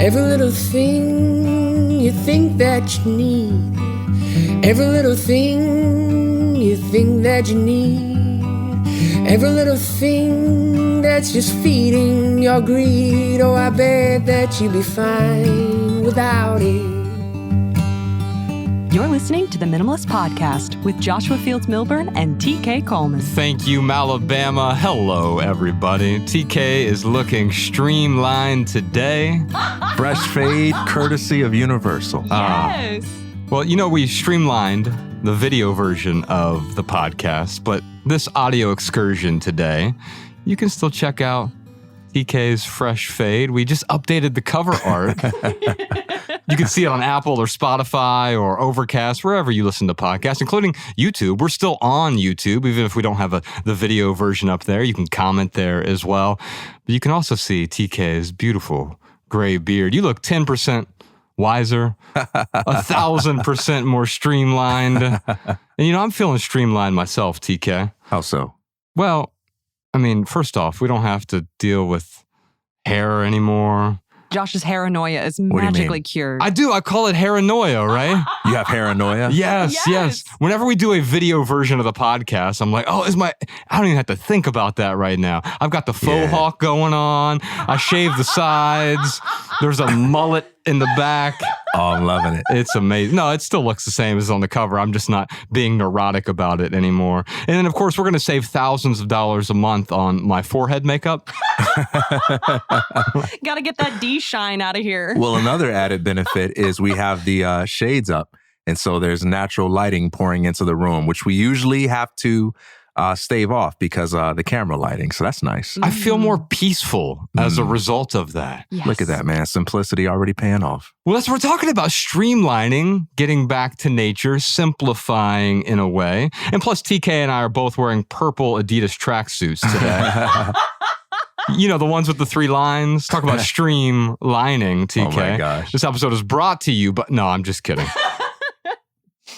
Every little thing you think that you need. Every little thing you think that you need. Every little thing that's just feeding your greed. Oh, I bet that you'd be fine without it. You're listening to the Minimalist Podcast with Joshua Fields Milburn and TK Coleman. Thank you, Malabama. Hello, everybody. TK is looking streamlined today. Fresh fade, courtesy of Universal. Yes. Well, you know, we streamlined the video version of the podcast, but this audio excursion today, you can still check out TK's fresh fade. We just updated the cover art. You can see it on Apple or Spotify or Overcast, wherever you listen to podcasts, including YouTube. We're still on YouTube, even if we don't have the video version up there. You can comment there as well. But you can also see TK's beautiful gray beard. You look 10% wiser, 1,000% more streamlined. And you know, I'm feeling streamlined myself, TK. How so? Well, I mean, first off, we don't have to deal with hair anymore. Josh's paranoia is What do you magically mean? cured. I do. I call it paranoia, right? You have paranoia? Yes. Whenever we do a video version of the podcast, I'm like, oh, I don't even have to think about that right now. I've got the faux hawk going on. I shave the sides. There's a mullet in the back. Oh, I'm loving it. It's amazing. No, it still looks the same as on the cover. I'm just not being neurotic about it anymore. And then, of course, we're going to save thousands of dollars a month on my forehead makeup. Gotta get that D shine out of here. Well, another added benefit is we have the shades up. And so there's natural lighting pouring into the room, which we usually have to stave off because the camera lighting. So that's nice. I feel more peaceful as a result of that. Yes. Look at that, man. Simplicity already paying off. Well, that's what we're talking about. Streamlining, getting back to nature, simplifying in a way. And plus, TK and I are both wearing purple Adidas tracksuits today. You know, the ones with the 3 lines. Talk about streamlining, TK. Oh my gosh. This episode is brought to you, but no, I'm just kidding.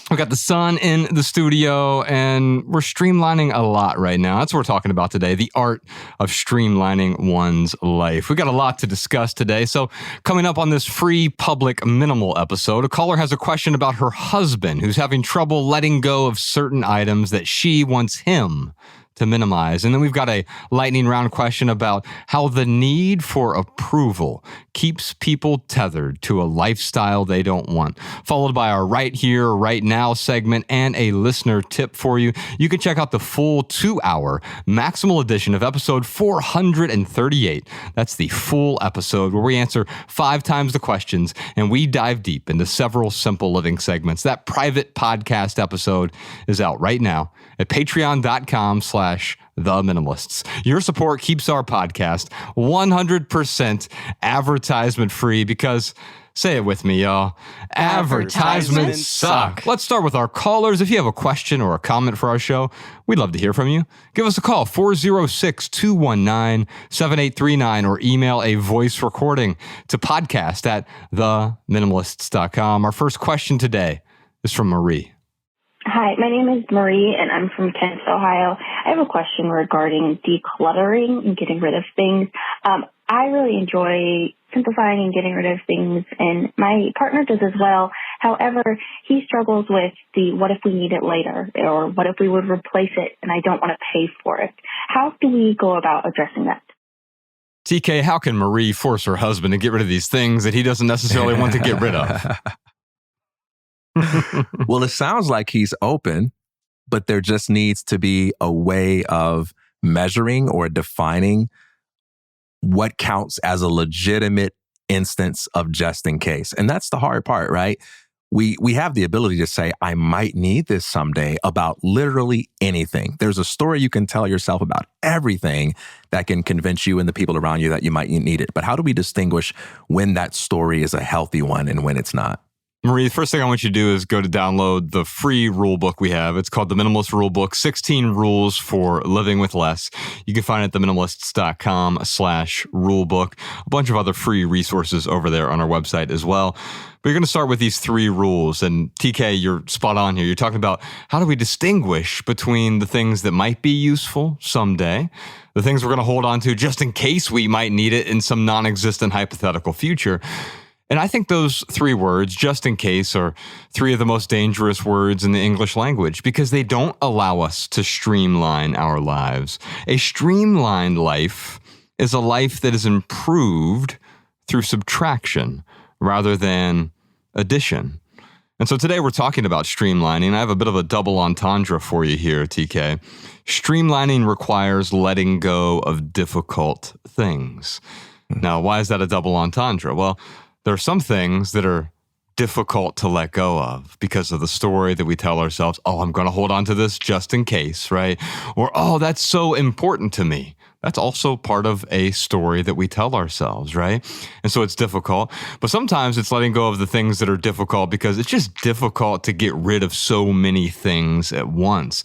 We got the sun in the studio, and we're streamlining a lot right now. That's what we're talking about today, the art of streamlining one's life. We got a lot to discuss today. So coming up on this free public minimal episode, a caller has a question about her husband who's having trouble letting go of certain items that she wants him to minimize. And then we've got a lightning round question about how the need for approval keeps people tethered to a lifestyle they don't want, followed by our Right Here, Right Now segment and a listener tip for you. You can check out the full 2-hour maximal edition of episode 438. That's the full episode where we answer 5 times the questions and we dive deep into several simple living segments. That private podcast episode is out right now at patreon.com/theminimalists. Your support keeps our podcast 100% advertisement free because, say it with me, y'all, advertisements suck. Let's start with our callers. If you have a question or a comment for our show, we'd love to hear from you. Give us a call, 406-219-7839, or email a voice recording to podcast@theminimalists.com. Our first question today is from Marie. Hi, my name is Marie, and I'm from Kent, Ohio. I have a question regarding decluttering and getting rid of things. I really enjoy simplifying and getting rid of things, and my partner does as well. However, he struggles with the what if we need it later, or what if we would replace it and I don't want to pay for it. How do we go about addressing that? TK, how can Marie force her husband to get rid of these things that he doesn't necessarily want to get rid of? Well, it sounds like he's open, but there just needs to be a way of measuring or defining what counts as a legitimate instance of just in case. And that's the hard part, right? We have the ability to say, I might need this someday about literally anything. There's a story you can tell yourself about everything that can convince you and the people around you that you might need it. But how do we distinguish when that story is a healthy one and when it's not? Marie, the first thing I want you to do is go to download the free rule book we have. It's called the Minimalist Rule Book, 16 Rules for Living with Less. You can find it at theminimalists.com/rulebook. A bunch of other free resources over there on our website as well. But you're going to start with these 3 rules. And TK, you're spot on here. You're talking about how do we distinguish between the things that might be useful someday, the things we're going to hold on to just in case we might need it in some non-existent hypothetical future. And I think those three words, just in case, are three of the most dangerous words in the English language because they don't allow us to streamline our lives. A streamlined life is a life that is improved through subtraction rather than addition. And so today we're talking about streamlining. I have a bit of a double entendre for you here, TK. Streamlining requires letting go of difficult things. Now, why is that a double entendre? Well, there are some things that are difficult to let go of because of the story that we tell ourselves, oh, I'm going to hold on to this just in case, right? Or, oh, that's so important to me. That's also part of a story that we tell ourselves, right? And so it's difficult. But sometimes it's letting go of the things that are difficult because it's just difficult to get rid of so many things at once.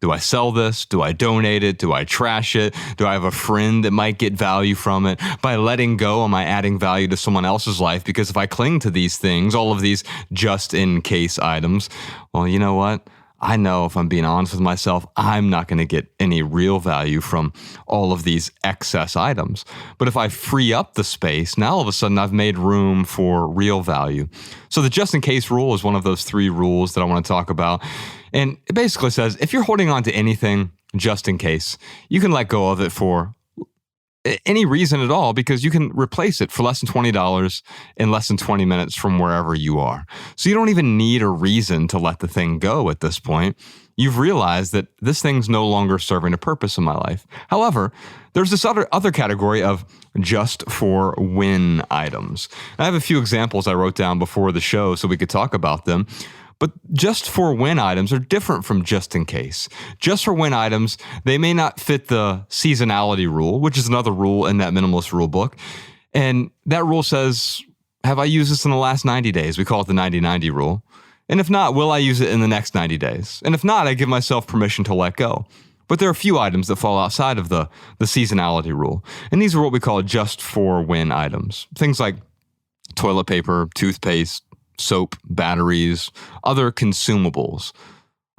Do I sell this? Do I donate it? Do I trash it? Do I have a friend that might get value from it? By letting go, am I adding value to someone else's life? Because if I cling to these things, all of these just-in-case items, well, you know what? I know if I'm being honest with myself, I'm not going to get any real value from all of these excess items. But if I free up the space, now all of a sudden I've made room for real value. So the just in case rule is one of those three rules that I want to talk about. And it basically says if you're holding on to anything just in case, you can let go of it for any reason at all because you can replace it for less than $20 in less than 20 minutes from wherever you are. So you don't even need a reason to let the thing go at this point. You've realized that this thing's no longer serving a purpose in my life. However, there's this other category of just for win items. I have a few examples I wrote down before the show so we could talk about them. But just for win items are different from just in case. Just for win items, they may not fit the seasonality rule, which is another rule in that minimalist rule book. And that rule says, have I used this in the last 90 days? We call it the 90-90 rule. And if not, will I use it in the next 90 days? And if not, I give myself permission to let go. But there are a few items that fall outside of the seasonality rule. And these are what we call just for win items. Things like toilet paper, toothpaste, soap, batteries, other consumables.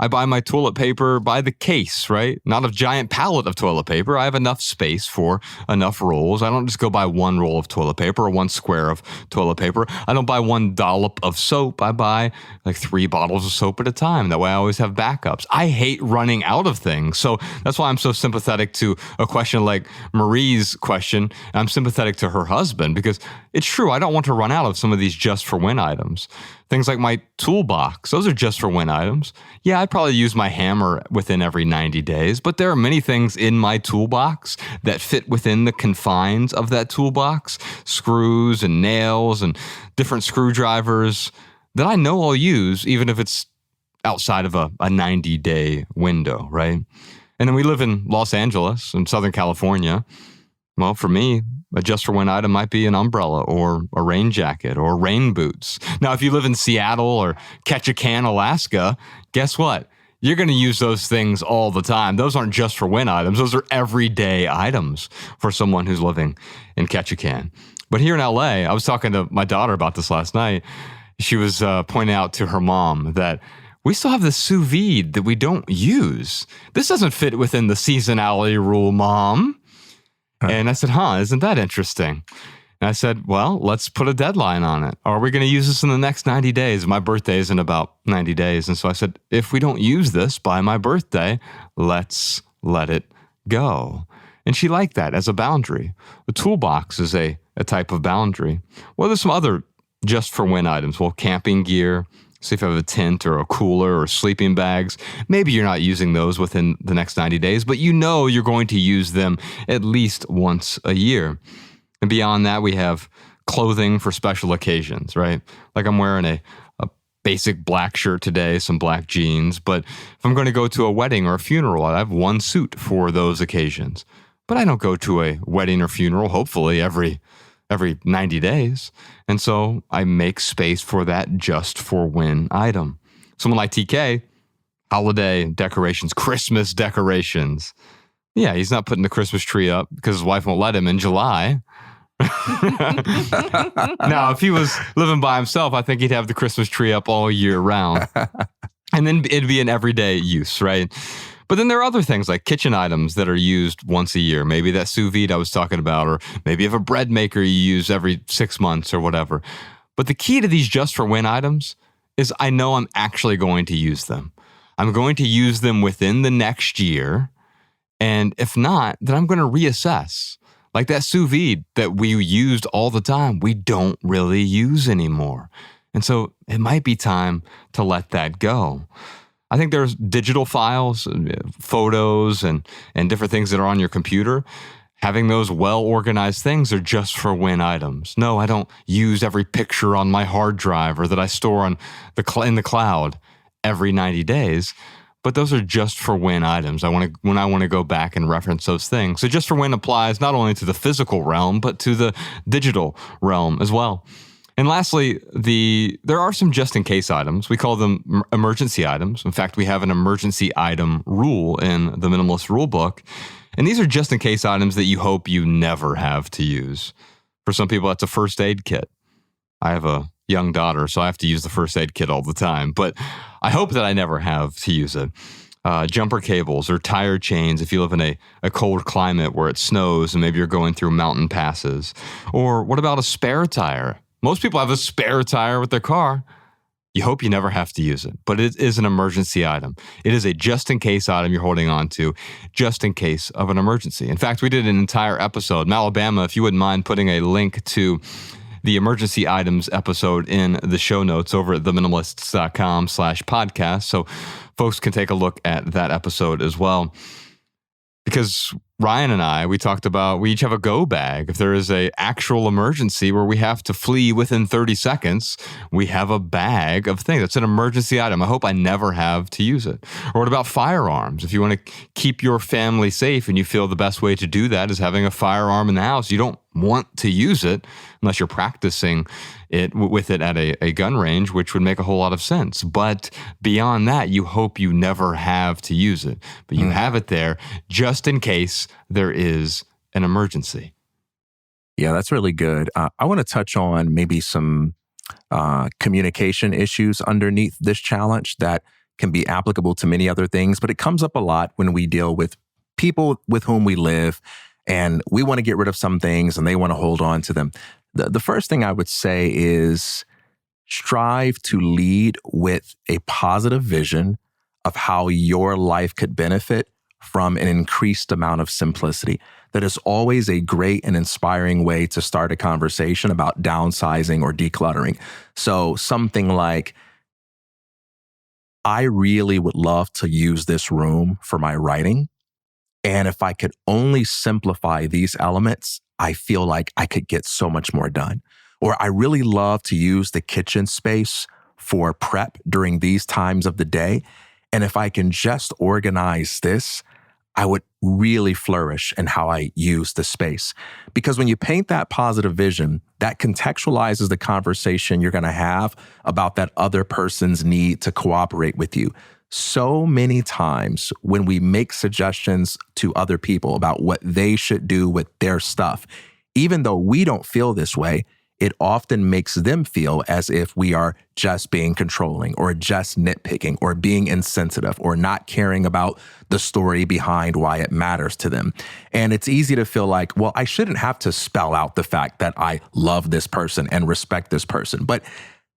I buy my toilet paper by the case, right? Not a giant pallet of toilet paper. I have enough space for enough rolls. I don't just go buy one roll of toilet paper or one square of toilet paper. I don't buy one dollop of soap. I buy like 3 bottles of soap at a time. That way I always have backups. I hate running out of things. So that's why I'm so sympathetic to a question like Marie's question. I'm sympathetic to her husband because it's true. I don't want to run out of some of these just for win items. Things like my toolbox, those are just for win items. Yeah, I'd probably use my hammer within every 90 days, but there are many things in my toolbox that fit within the confines of that toolbox, screws and nails and different screwdrivers that I know I'll use even if it's outside of a 90-day window, right? And then we live in Los Angeles in Southern California. Well, for me, a just for win item might be an umbrella or a rain jacket or rain boots. Now, if you live in Seattle or Ketchikan, Alaska, guess what? You're going to use those things all the time. Those aren't just for win items. Those are everyday items for someone who's living in Ketchikan. But here in LA, I was talking to my daughter about this last night. She was pointing out to her mom that we still have the sous vide that we don't use. This doesn't fit within the seasonality rule, Mom. And I said, isn't that interesting? And I said, well, let's put a deadline on it. Are we going to use this in the next 90 days? My birthday is in about 90 days. And so I said, if we don't use this by my birthday, let's let it go. And she liked that as a boundary. The toolbox is a type of boundary. Well, there's some other just for win items. Well, camping gear. See if you have a tent or a cooler or sleeping bags. Maybe you're not using those within the next 90 days, but you know you're going to use them at least once a year. And beyond that, we have clothing for special occasions, right? Like I'm wearing a basic black shirt today, some black jeans, but if I'm going to go to a wedding or a funeral, I have one suit for those occasions. But I don't go to a wedding or funeral, hopefully, every 90 days. And so I make space for that just for win item. Someone like TK, holiday decorations, Christmas decorations. Yeah, he's not putting the Christmas tree up because his wife won't let him in July. Now, if he was living by himself, I think he'd have the Christmas tree up all year round. And then it'd be an everyday use, right? But then there are other things like kitchen items that are used once a year. Maybe that sous vide I was talking about, or maybe you have a bread maker you use every 6 months or whatever. But the key to these just for when items is I know I'm actually going to use them. I'm going to use them within the next year. And if not, then I'm going to reassess. Like that sous vide that we used all the time, we don't really use anymore. And so it might be time to let that go. I think there's digital files, photos, and different things that are on your computer. Having those well-organized things are just for when items. No, I don't use every picture on my hard drive or that I store on in the cloud every 90 days. But those are just for when items. When I want to go back and reference those things. So just for when applies not only to the physical realm, but to the digital realm as well. And lastly, there are some just-in-case items. We call them emergency items. In fact, we have an emergency item rule in the Minimalist Rulebook. And these are just-in-case items that you hope you never have to use. For some people, that's a first aid kit. I have a young daughter, so I have to use the first aid kit all the time. But I hope that I never have to use it. Jumper cables or tire chains if you live in a cold climate where it snows and maybe you're going through mountain passes. Or what about a spare tire? Most people have a spare tire with their car. You hope you never have to use it, but it is an emergency item. It is a just-in-case item you're holding on to, just in case of an emergency. In fact, we did an entire episode. Alabama, if you wouldn't mind putting a link to the emergency items episode in the show notes over at theminimalists.com/podcast, so folks can take a look at that episode as well. Because Ryan and I, we talked about, we each have a go bag. If there is an actual emergency where we have to flee within 30 seconds, we have a bag of things. That's an emergency item. I hope I never have to use it. Or what about firearms? If you want to keep your family safe and you feel the best way to do that is having a firearm in the house, you don't want to use it unless you're practicing it with it at a gun range, which would make a whole lot of sense. But beyond that, you hope you never have to use it. But you have it there just in case there is an emergency. Yeah, that's really good. I want to touch on maybe some communication issues underneath this challenge that can be applicable to many other things, but it comes up a lot when we deal with people with whom we live and we want to get rid of some things and they want to hold on to them. The first thing I would say is strive to lead with a positive vision of how your life could benefit from an increased amount of simplicity. That is always a great and inspiring way to start a conversation about downsizing or decluttering. So something like, I really would love to use this room for my writing. And if I could only simplify these elements, I feel like I could get so much more done. Or I really love to use the kitchen space for prep during these times of the day. And if I can just organize this, I would really flourish in how I use the space. Because when you paint that positive vision, that contextualizes the conversation you're going to have about that other person's need to cooperate with you. So many times when we make suggestions to other people about what they should do with their stuff, even though we don't feel this way, it often makes them feel as if we are just being controlling or just nitpicking or being insensitive or not caring about the story behind why it matters to them. And it's easy to feel like, well, I shouldn't have to spell out the fact that I love this person and respect this person. But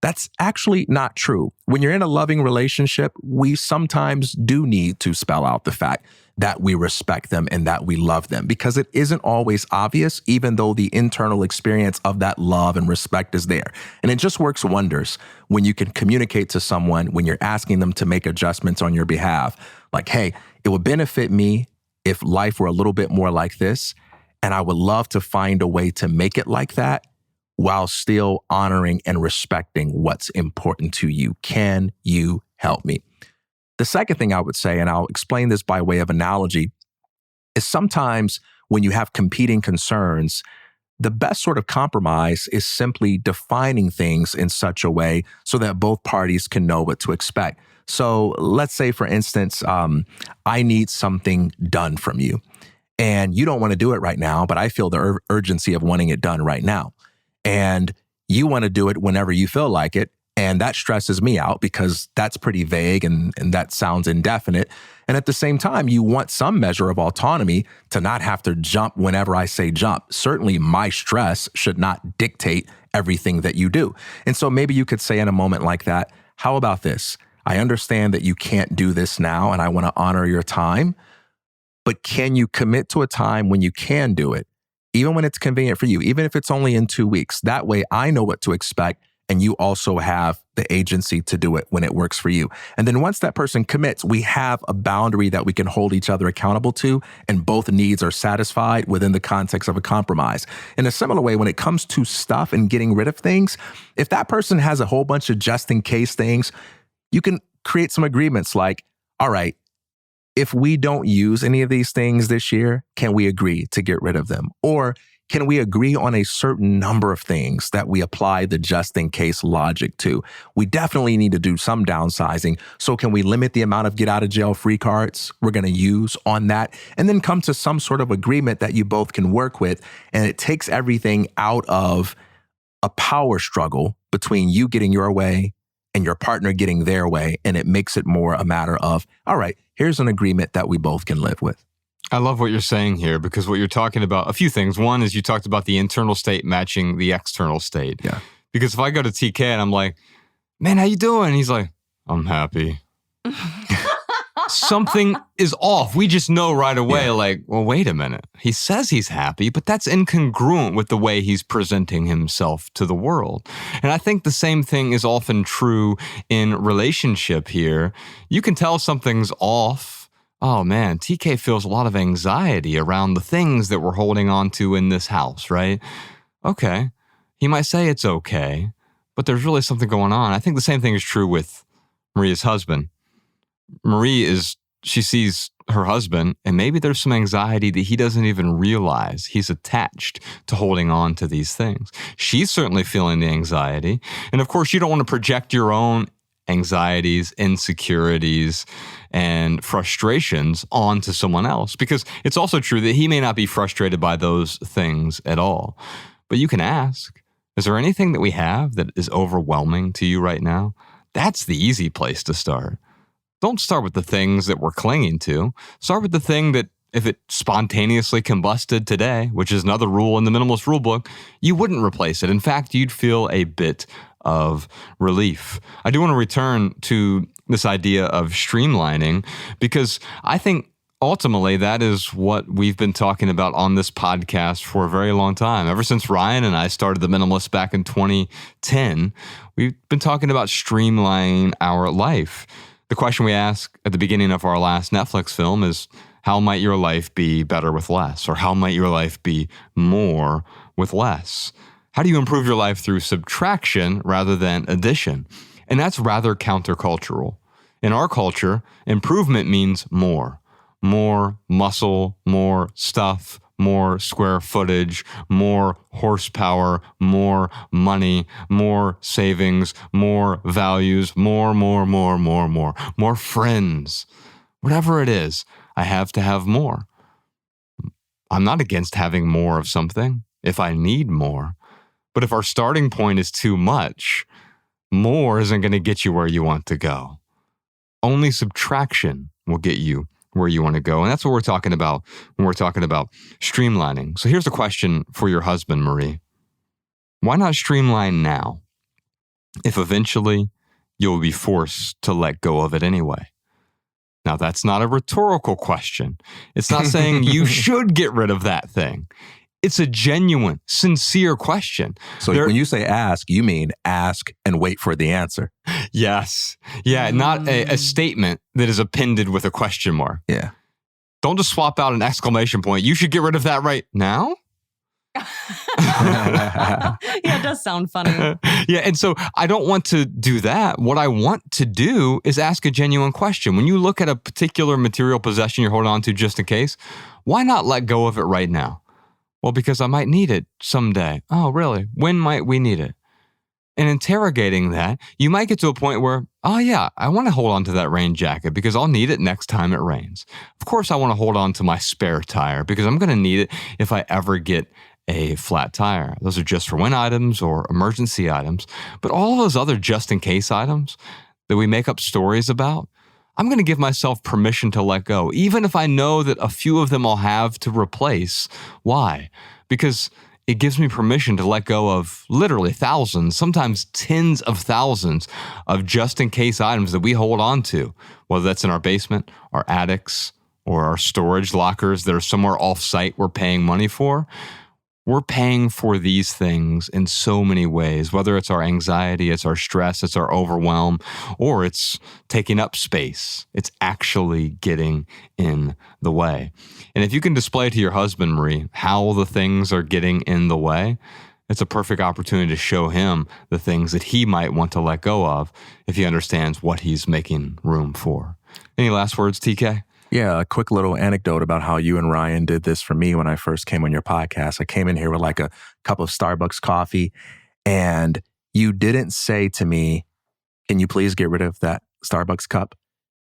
that's actually not true. When you're in a loving relationship, we sometimes do need to spell out the fact that we respect them and that we love them, because it isn't always obvious, even though the internal experience of that love and respect is there. And it just works wonders when you can communicate to someone when you're asking them to make adjustments on your behalf. Like, hey, it would benefit me if life were a little bit more like this, and I would love to find a way to make it like that while still honoring and respecting what's important to you. Can you help me? The second thing I would say, and I'll explain this by way of analogy, is sometimes when you have competing concerns, the best sort of compromise is simply defining things in such a way so that both parties can know what to expect. So let's say, for instance, I need something done from you, and you don't want to do it right now, but I feel the urgency of wanting it done right now. And you want to do it whenever you feel like it. And that stresses me out because that's pretty vague and that sounds indefinite. And at the same time, you want some measure of autonomy to not have to jump whenever I say jump. Certainly my stress should not dictate everything that you do. And so maybe you could say in a moment like that, how about this? I understand that you can't do this now, and I want to honor your time, but can you commit to a time when you can do it, even when it's convenient for you, even if it's only in 2 weeks? That way I know what to expect, and you also have the agency to do it when it works for you. And then once that person commits, we have a boundary that we can hold each other accountable to, and both needs are satisfied within the context of a compromise. In a similar way, when it comes to stuff and getting rid of things, if that person has a whole bunch of just in case things, you can create some agreements like, all right, if we don't use any of these things this year, can we agree to get rid of them? Or can we agree on a certain number of things that we apply the just in case logic to? We definitely need to do some downsizing. So can we limit the amount of get out of jail free cards we're going to use on that? And then come to some sort of agreement that you both can work with. And it takes everything out of a power struggle between you getting your way and your partner getting their way. And it makes it more a matter of, all right, here's an agreement that we both can live with. I love what you're saying here, because what you're talking about, a few things. One is you talked about the internal state matching the external state. Yeah. Because if I go to TK and I'm like, man, how you doing? He's like, I'm happy. Something is off. We just know right away, like, well, wait a minute. He says he's happy, but that's incongruent with the way he's presenting himself to the world. And I think the same thing is often true in relationship here. You can tell something's off. Oh man, TK feels a lot of anxiety around the things that we're holding on to in this house, right? Okay. He might say it's okay, but there's really something going on. I think the same thing is true with Maria's husband. She sees her husband, and maybe there's some anxiety that he doesn't even realize he's attached to holding on to these things. She's certainly feeling the anxiety. And of course, you don't want to project your own anxieties, insecurities, and frustrations onto someone else, because it's also true that he may not be frustrated by those things at all. But you can ask, is there anything that we have that is overwhelming to you right now? That's the easy place to start. Don't start with the things that we're clinging to. Start with the thing that if it spontaneously combusted today, which is another rule in the Minimalist Rulebook, you wouldn't replace it. In fact, you'd feel a bit of relief. I do want to return to this idea of streamlining, because I think ultimately that is what we've been talking about on this podcast for a very long time. Ever since Ryan and I started the Minimalists back in 2010, we've been talking about streamlining our life. The question we ask at the beginning of our last Netflix film is, how might your life be better with less? Or how might your life be more with less? How do you improve your life through subtraction rather than addition? And that's rather countercultural. In our culture, improvement means more. More muscle, more stuff, more square footage, more horsepower, more money, more savings, more values, more friends. Whatever it is, I have to have more. I'm not against having more of something if I need more. But if our starting point is too much, more isn't going to get you where you want to go. Only subtraction will get you where you want to go. And that's what we're talking about when we're talking about streamlining. So here's a question for your husband, Marie. Why not streamline now if eventually you'll be forced to let go of it anyway? Now, that's not a rhetorical question. It's not saying you should get rid of that thing. It's a genuine, sincere question. So when you say ask, you mean ask and wait for the answer. Yes. Yeah, not a statement that is appended with a question mark. Yeah. Don't just swap out an exclamation point. You should get rid of that right now? Yeah, it does sound funny. Yeah, and so I don't want to do that. What I want to do is ask a genuine question. When you look at a particular material possession you're holding on to just in case, why not let go of it right now? Well, because I might need it someday. Oh, really? When might we need it? And interrogating that, you might get to a point where, oh yeah, I want to hold on to that rain jacket because I'll need it next time it rains. Of course, I want to hold on to my spare tire because I'm going to need it if I ever get a flat tire. Those are just for when items or emergency items. But all of those other just-in-case items that we make up stories about, I'm going to give myself permission to let go, even if I know that a few of them I'll have to replace. Why? Because It gives me permission to let go of literally thousands, sometimes tens of thousands of just-in-case items that we hold on to, whether that's in our basement, our attics, or our storage lockers that are somewhere off-site we're paying money for. We're paying for these things in so many ways, whether it's our anxiety, it's our stress, it's our overwhelm, or it's taking up space. It's actually getting in the way. And if you can display to your husband, Marie, how the things are getting in the way, it's a perfect opportunity to show him the things that he might want to let go of if he understands what he's making room for. Any last words, TK? Yeah, a quick little anecdote about how you and Ryan did this for me when I first came on your podcast. I came in here with like a cup of Starbucks coffee, and you didn't say to me, "Can you please get rid of that Starbucks cup?"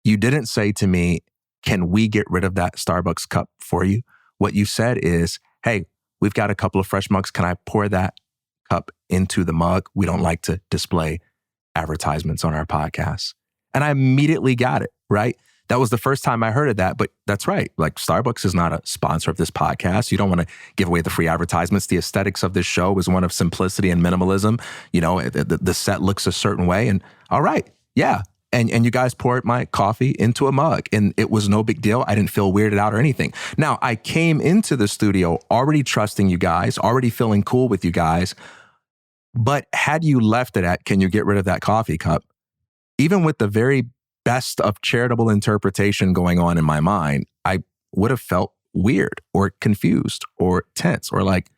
You didn't say to me, "Can we get rid of that Starbucks cup for you?" What you said is, "Hey, we've got a couple of fresh mugs. Can I pour that cup into the mug? We don't like to display advertisements on our podcast." And I immediately got it, right? That was the first time I heard of that, but that's right. Like, Starbucks is not a sponsor of this podcast. You don't want to give away the free advertisements. The aesthetics of this show is one of simplicity and minimalism. You know, the set looks a certain way, and all right, yeah. And you guys poured my coffee into a mug, and it was no big deal. I didn't feel weirded out or anything. Now, I came into the studio already trusting you guys, already feeling cool with you guys. But had you left it at, "Can you get rid of that coffee cup?" Even with the very best of charitable interpretation going on in my mind, I would have felt weird or confused or tense or like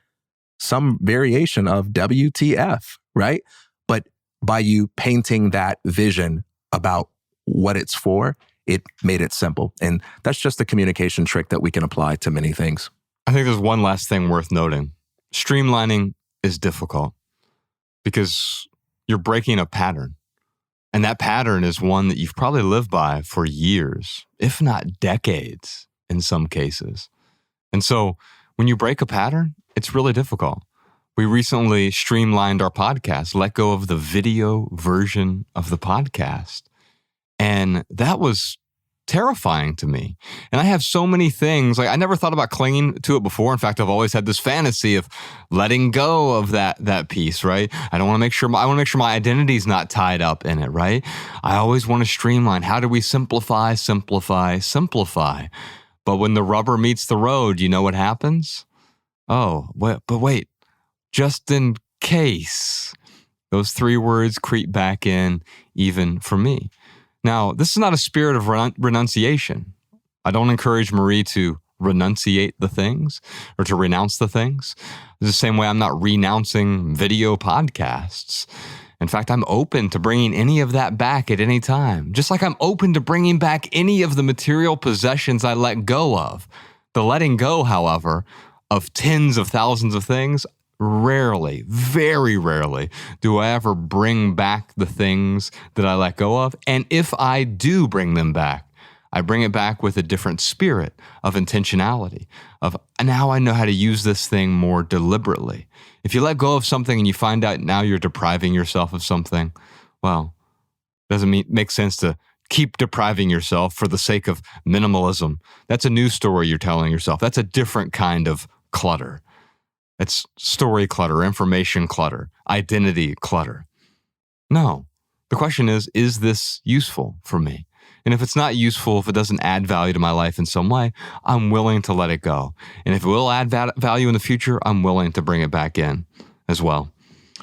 some variation of WTF, right? But by you painting that vision about what it's for, it made it simple. And that's just a communication trick that we can apply to many things. I think there's one last thing worth noting. Streamlining is difficult because you're breaking a pattern. And that pattern is one that you've probably lived by for years, if not decades in some cases. And so when you break a pattern, it's really difficult. We recently streamlined our podcast, let go of the video version of the podcast. And that was terrifying to me. And I have so many things, like I never thought about clinging to it before. In fact, I've always had this fantasy of letting go of that piece, right? I want to make sure my identity is not tied up in it, right? I always want to streamline. How do we simplify? But when the rubber meets the road, you know what happens? Oh, wait, just in case. Those three words creep back in even for me. Now, this is not a spirit of renunciation. I don't encourage Marie to renunciate the things or to renounce the things. The same way I'm not renouncing video podcasts. In fact, I'm open to bringing any of that back at any time, just like I'm open to bringing back any of the material possessions I let go of. The letting go, however, of tens of thousands of things, rarely, very rarely, do I ever bring back the things that I let go of. And if I do bring them back, I bring it back with a different spirit of intentionality, of now I know how to use this thing more deliberately. If you let go of something and you find out now you're depriving yourself of something, well, it doesn't make sense to keep depriving yourself for the sake of minimalism. That's a new story you're telling yourself. That's a different kind of clutter. It's story clutter, information clutter, identity clutter. No. The question is this useful for me? And if it's not useful, if it doesn't add value to my life in some way, I'm willing to let it go. And if it will add value in the future, I'm willing to bring it back in as well.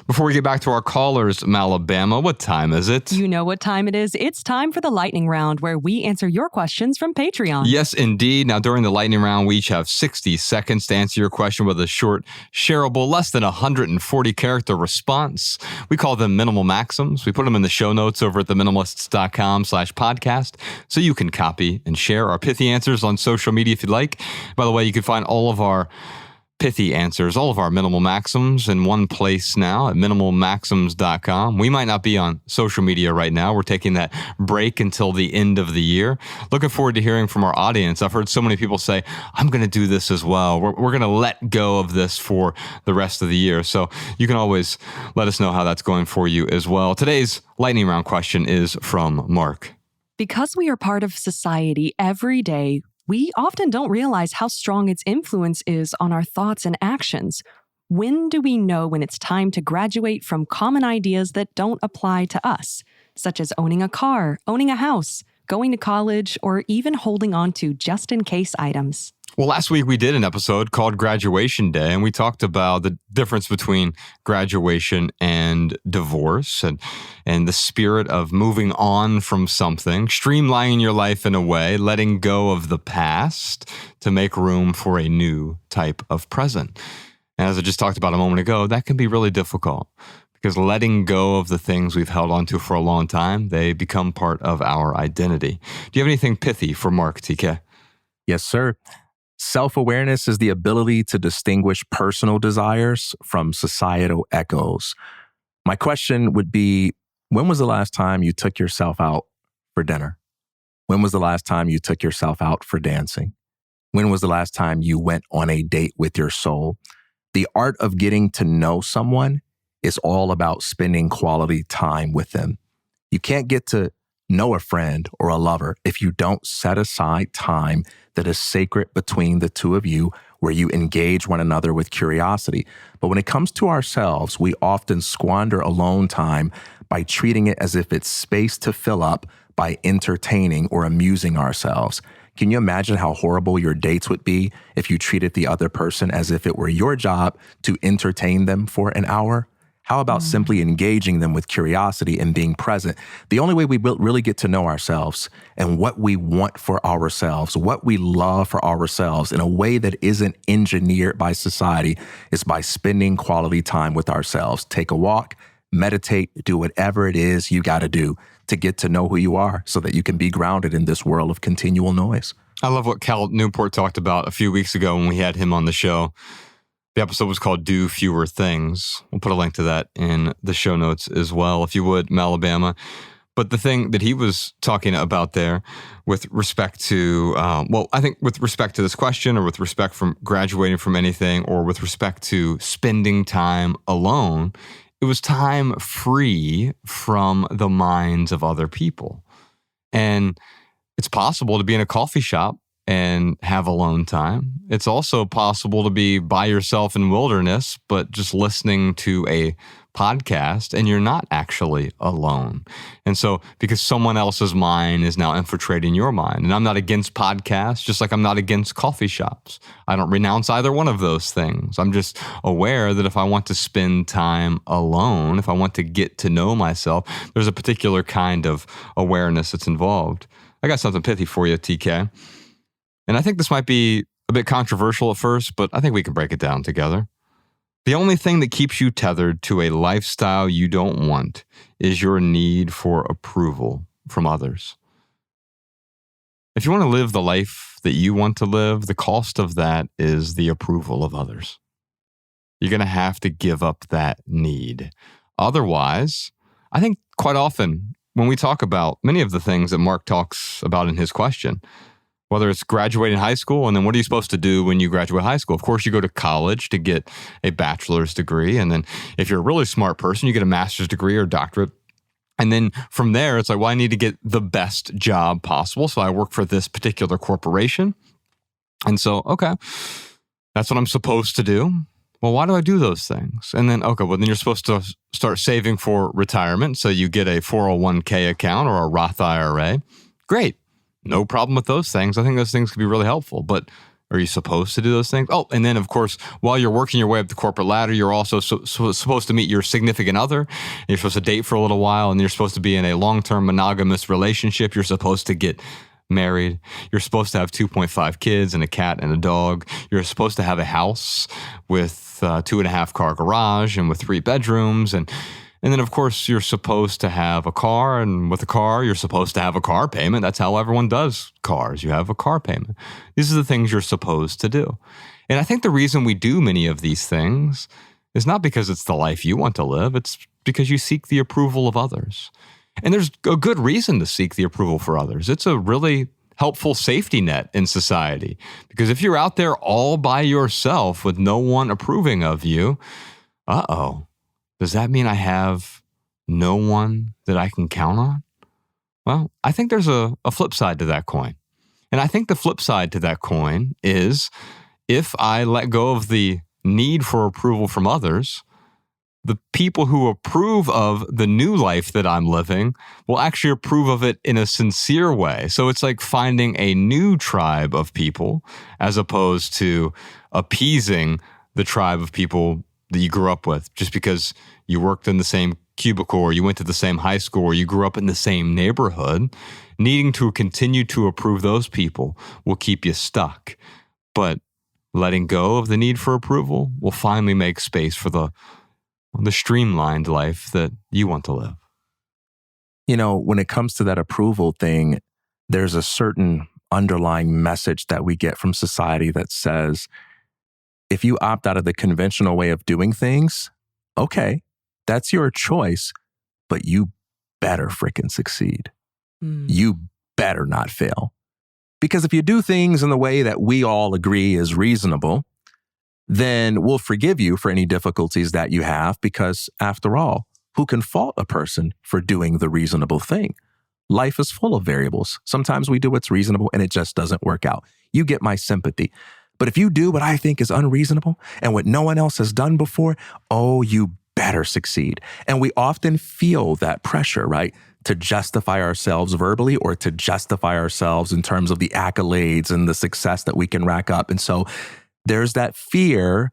Before we get back to our callers, Alabama, what time is it? You know what time it is. It's time for the lightning round, where we answer your questions from Patreon. Yes, indeed. Now, during the lightning round, we each have 60 seconds to answer your question with a short, shareable, less than 140-character response. We call them minimal maxims. We put them in the show notes over at theminimalists.com/podcast, so you can copy and share our pithy answers on social media if you'd like. By the way, you can find all of our pithy answers, all of our minimal maxims in one place now at minimalmaxims.com. We might not be on social media right now. We're taking that break until the end of the year. Looking forward to hearing from our audience. I've heard so many people say, I'm going to do this as well. We're going to let go of this for the rest of the year. So you can always let us know how that's going for you as well. Today's lightning round question is from Mark. Because we are part of society every day, we often don't realize how strong its influence is on our thoughts and actions. When do we know when it's time to graduate from common ideas that don't apply to us, such as owning a car, owning a house, going to college, or even holding on to just-in-case items? Well, last week we did an episode called Graduation Day, and we talked about the difference between graduation and divorce and the spirit of moving on from something, streamlining your life in a way, letting go of the past to make room for a new type of present. And as I just talked about a moment ago, that can be really difficult because letting go of the things we've held onto for a long time, they become part of our identity. Do you have anything pithy for Mark, TK? Yes, sir. Self-awareness is the ability to distinguish personal desires from societal echoes. My question would be, when was the last time you took yourself out for dinner? When was the last time you took yourself out for dancing? When was the last time you went on a date with your soul? The art of getting to know someone is all about spending quality time with them. You can't get to know a friend or a lover if you don't set aside time that is sacred between the two of you, where you engage one another with curiosity. But when it comes to ourselves, we often squander alone time by treating it as if it's space to fill up by entertaining or amusing ourselves. Can you imagine how horrible your dates would be if you treated the other person as if it were your job to entertain them for an hour? How about simply engaging them with curiosity and being present? The only way we really get to know ourselves and what we want for ourselves, what we love for ourselves in a way that isn't engineered by society, is by spending quality time with ourselves. Take a walk, meditate, do whatever it is you got to do to get to know who you are so that you can be grounded in this world of continual noise. I love what Cal Newport talked about a few weeks ago when we had him on the show. The episode was called Do Fewer Things. We'll put a link to that in the show notes as well, if you would, Malabama. But the thing that he was talking about there with respect to, I think with respect to this question or with respect from graduating from anything or with respect to spending time alone, it was time free from the minds of other people. And it's possible to be in a coffee shop and have alone time. It's also possible to be by yourself in wilderness, but just listening to a podcast and you're not actually alone. And so because someone else's mind is now infiltrating your mind, and I'm not against podcasts, just like I'm not against coffee shops. I don't renounce either one of those things. I'm just aware that if I want to spend time alone, if I want to get to know myself, there's a particular kind of awareness that's involved. I got something pithy for you, TK. And I think this might be a bit controversial at first, but I think we can break it down together. The only thing that keeps you tethered to a lifestyle you don't want is your need for approval from others. If you want to live the life that you want to live, the cost of that is the approval of others. You're going to have to give up that need. Otherwise, I think quite often when we talk about many of the things that Mark talks about in his question, whether it's graduating high school, and then what are you supposed to do when you graduate high school? Of course, you go to college to get a bachelor's degree. And then if you're a really smart person, you get a master's degree or doctorate. And then from there, it's like, well, I need to get the best job possible. So I work for this particular corporation. And so, okay, that's what I'm supposed to do. Well, why do I do those things? And then, okay, well, then you're supposed to start saving for retirement. So you get a 401k account or a Roth IRA. Great. No problem with those things. I think those things can be really helpful, but are you supposed to do those things? Oh, and then of course, while you're working your way up the corporate ladder, you're also supposed to meet your significant other. You're supposed to date for a little while, and you're supposed to be in a long-term monogamous relationship. You're supposed to get married. You're supposed to have 2.5 kids and a cat and a dog. You're supposed to have a house with 2.5 car garage and with 3 bedrooms. And then, of course, you're supposed to have a car, and with a car, you're supposed to have a car payment. That's how everyone does cars. You have a car payment. These are the things you're supposed to do. And I think the reason we do many of these things is not because it's the life you want to live. It's because you seek the approval of others. And there's a good reason to seek the approval for others. It's a really helpful safety net in society. Because if you're out there all by yourself with no one approving of you, does that mean I have no one that I can count on? Well, I think there's a flip side to that coin. And I think the flip side to that coin is if I let go of the need for approval from others, the people who approve of the new life that I'm living will actually approve of it in a sincere way. So it's like finding a new tribe of people as opposed to appeasing the tribe of people that you grew up with just because you worked in the same cubicle or you went to the same high school or you grew up in the same neighborhood. Needing to continue to approve those people will keep you stuck. But letting go of the need for approval will finally make space for the streamlined life that you want to live. You know, when it comes to that approval thing, there's a certain underlying message that we get from society that says, if you opt out of the conventional way of doing things, okay, that's your choice, but you better freaking succeed. You better not fail. Because if you do things in the way that we all agree is reasonable, then we'll forgive you for any difficulties that you have because, after all, who can fault a person for doing the reasonable thing? Life is full of variables. Sometimes we do what's reasonable and it just doesn't work out. You get my sympathy. But if you do what I think is unreasonable and what no one else has done before, oh, you better succeed. And we often feel that pressure, right? To justify ourselves verbally or to justify ourselves in terms of the accolades and the success that we can rack up. And so there's that fear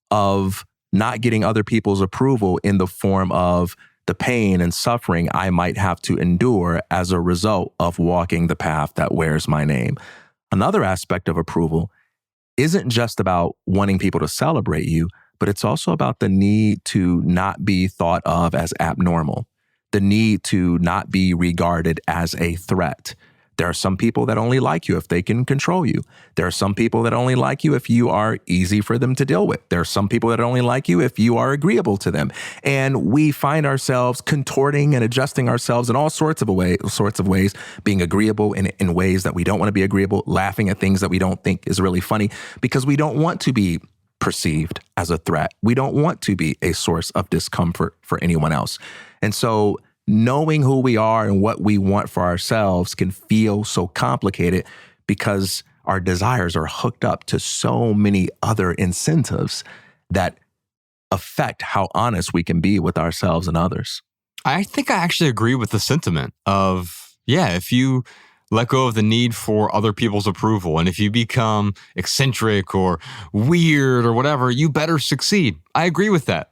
of not getting other people's approval in the form of the pain and suffering I might have to endure as a result of walking the path that wears my name. Another aspect of approval isn't just about wanting people to celebrate you, but it's also about the need to not be thought of as abnormal, the need to not be regarded as a threat. There are some people that only like you if they can control you. There are some people that only like you if you are easy for them to deal with. There are some people that only like you if you are agreeable to them. And we find ourselves contorting and adjusting ourselves in all sorts of ways, being agreeable in ways that we don't want to be agreeable, laughing at things that we don't think is really funny because we don't want to be perceived as a threat. We don't want to be a source of discomfort for anyone else. And so knowing who we are and what we want for ourselves can feel so complicated because our desires are hooked up to so many other incentives that affect how honest we can be with ourselves and others. I think I actually agree with the sentiment of, if you let go of the need for other people's approval, and if you become eccentric or weird or whatever, you better succeed. I agree with that.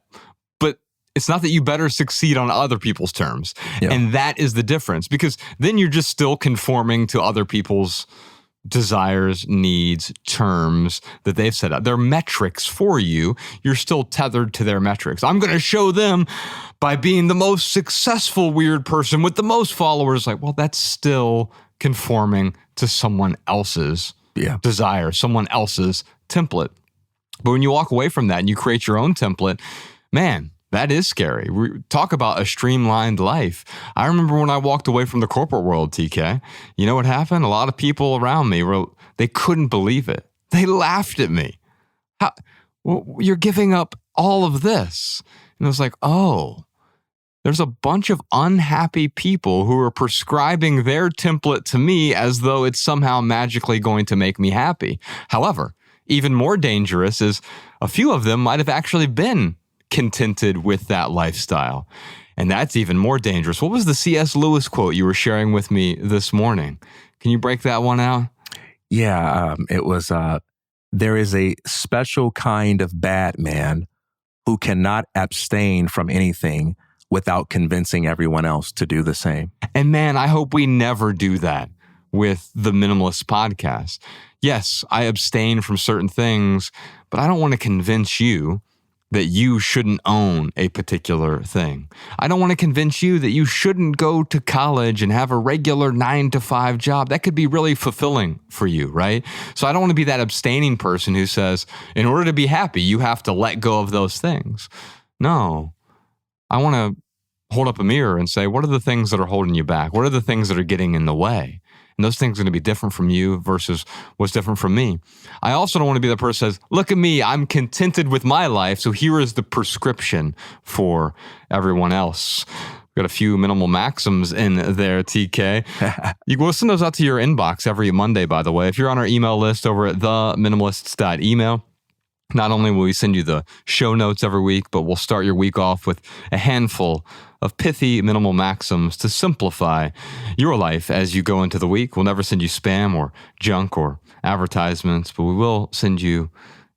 It's not that you better succeed on other people's terms. Yeah. And that is the difference, because then you're just still conforming to other people's desires, needs, terms that they've set up. They're metrics for you. You're still tethered to their metrics. I'm going to show them by being the most successful weird person with the most followers. Like, well, that's still conforming to someone else's desire, someone else's template. But when you walk away from that and you create your own template, man, that is scary. We talk about a streamlined life. I remember when I walked away from the corporate world, TK, you know what happened? A lot of people around me, they couldn't believe it. They laughed at me. You're giving up all of this. And I was like, oh, there's a bunch of unhappy people who are prescribing their template to me as though it's somehow magically going to make me happy. However, even more dangerous is a few of them might have actually been contented with that lifestyle. And that's even more dangerous. What was the C.S. Lewis quote you were sharing with me this morning? Can you break that one out? Yeah, it was, there is a special kind of bad man who cannot abstain from anything without convincing everyone else to do the same. And man, I hope we never do that with the Minimalists podcast. Yes, I abstain from certain things, but I don't want to convince you that you shouldn't own a particular thing. I don't want to convince you that you shouldn't go to college and have a regular 9-to-5 job. That could be really fulfilling for you, right? So I don't want to be that abstaining person who says, in order to be happy, you have to let go of those things. No, I want to hold up a mirror and say, what are the things that are holding you back? What are the things that are getting in the way? And those things are going to be different from you versus what's different from me. I also don't want to be the person who says, look at me, I'm contented with my life, so here is the prescription for everyone else. We've got a few minimal maxims in there, TK. You can send those out to your inbox every Monday, by the way. If you're on our email list over at theminimalists.email, Not only will we send you the show notes every week, but we'll start your week off with a handful of pithy minimal maxims to simplify your life as you go into the week. We'll never send you spam or junk or advertisements, but we will send you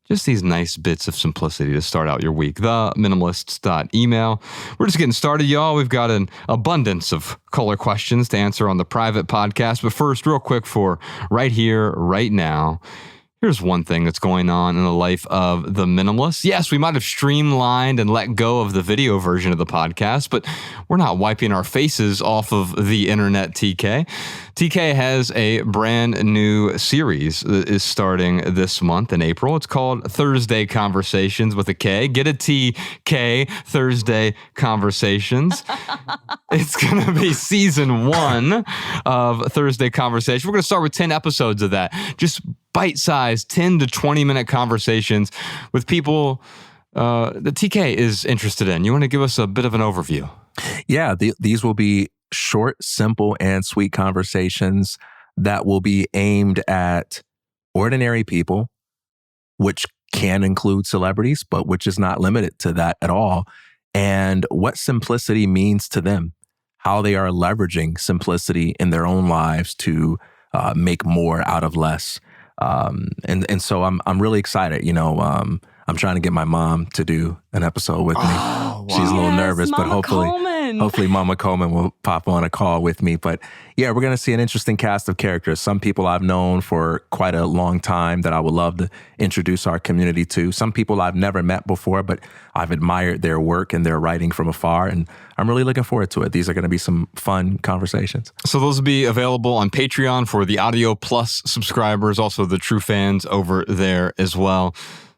just these nice bits of simplicity to start out your week. Theminimalists.email. We're just getting started, y'all. We've got an abundance of caller questions to answer on the private podcast. But first, real quick for right here, right now, here's one thing that's going on in the life of the minimalists. Yes, we might have streamlined and let go of the video version of the podcast, but we're not wiping our faces off of the internet, TK. TK has a brand new series that is starting this month in April. It's called Thursday Conversations with a K. Get a TK, Thursday Conversations. It's going to be season 1 of Thursday Conversation. We're going to start with 10 episodes of that. Just bite-sized 10 to 20-minute conversations with people that TK is interested in. You want to give us a bit of an overview? Yeah, these will be short, simple, and sweet conversations that will be aimed at ordinary people, which can include celebrities, but which is not limited to that at all, and what simplicity means to them, how they are leveraging simplicity in their own lives to make more out of less. And so I'm really excited. I'm trying to get my mom to do an episode with me. Oh, wow. She's a little nervous, but Mama Coleman. hopefully Mama Coleman will pop on a call with me. But yeah, we're going to see an interesting cast of characters. Some people I've known for quite a long time that I would love to introduce our community to. Some people I've never met before, but I've admired their work and their writing from afar. And I'm really looking forward to it. These are going to be some fun conversations. So those will be available on Patreon for the Audio Plus subscribers, also the true fans over there as well.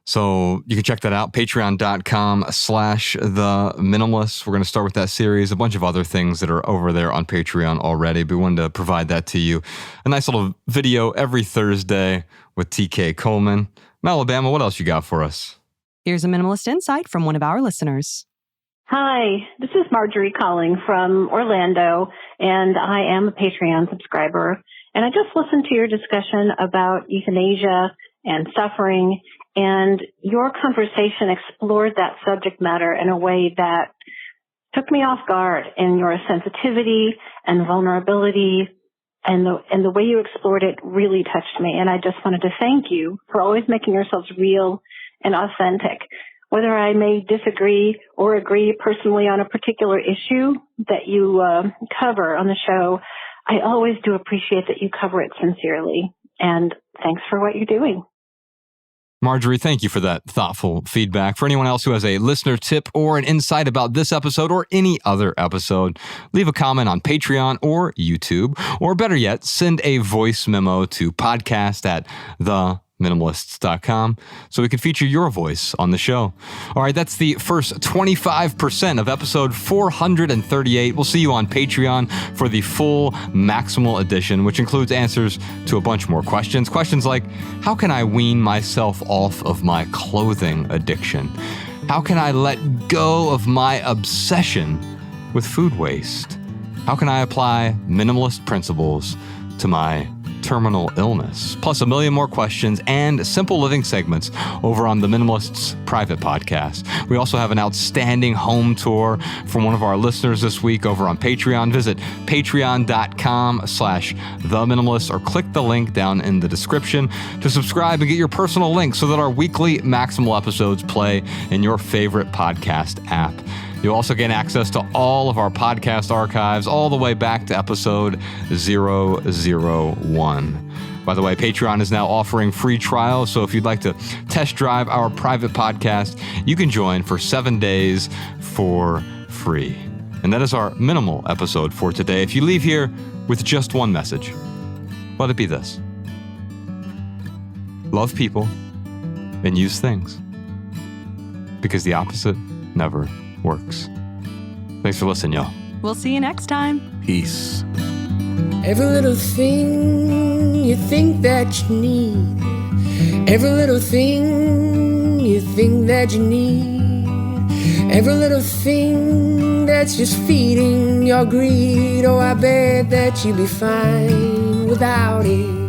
So you can check that out, patreon.com/theminimalists. We're going to start with that series, a bunch of other things that are over there on Patreon already, but we wanted to provide that to you. A nice little video every Thursday with TK Coleman. Alabama, what else you got for us? Here's a minimalist insight from one of our listeners. Hi, this is Marjorie calling from Orlando, and I am a Patreon subscriber. And I just listened to your discussion about euthanasia and suffering, and your conversation explored that subject matter in a way that took me off guard in your sensitivity and vulnerability, and the way you explored it really touched me. And I just wanted to thank you for always making yourselves real and authentic. Whether I may disagree or agree personally on a particular issue that you cover on the show, I always do appreciate that you cover it sincerely. And thanks for what you're doing. Marjorie, thank you for that thoughtful feedback. For anyone else who has a listener tip or an insight about this episode or any other episode, leave a comment on Patreon or YouTube, or better yet, send a voice memo to podcast@theminimalists.com so we can feature your voice on the show. All right, that's the first 25% of episode 438. We'll see you on Patreon for the full Maximal edition, which includes answers to a bunch more questions. Questions like, how can I wean myself off of my clothing addiction? How can I let go of my obsession with food waste? How can I apply minimalist principles to my terminal illness? Plus a million more questions and simple living segments over on the Minimalists private podcast. We also have an outstanding home tour from one of our listeners this week over on Patreon. Visit patreon.com/theminimalists or click the link down in the description to subscribe and get your personal link so that our weekly Maximal episodes play in your favorite podcast app. You'll also gain access to all of our podcast archives all the way back to episode 001. By the way, Patreon is now offering free trials, so if you'd like to test drive our private podcast, you can join for 7 days for free. And that is our minimal episode for today. If you leave here with just one message, let it be this: love people and use things, because the opposite never works. Thanks for listening, y'all. We'll see you next time. Peace. Every little thing you think that you need, every little thing you think that you need, every little thing that's just feeding your greed. Oh, I bet that you'd be fine without it.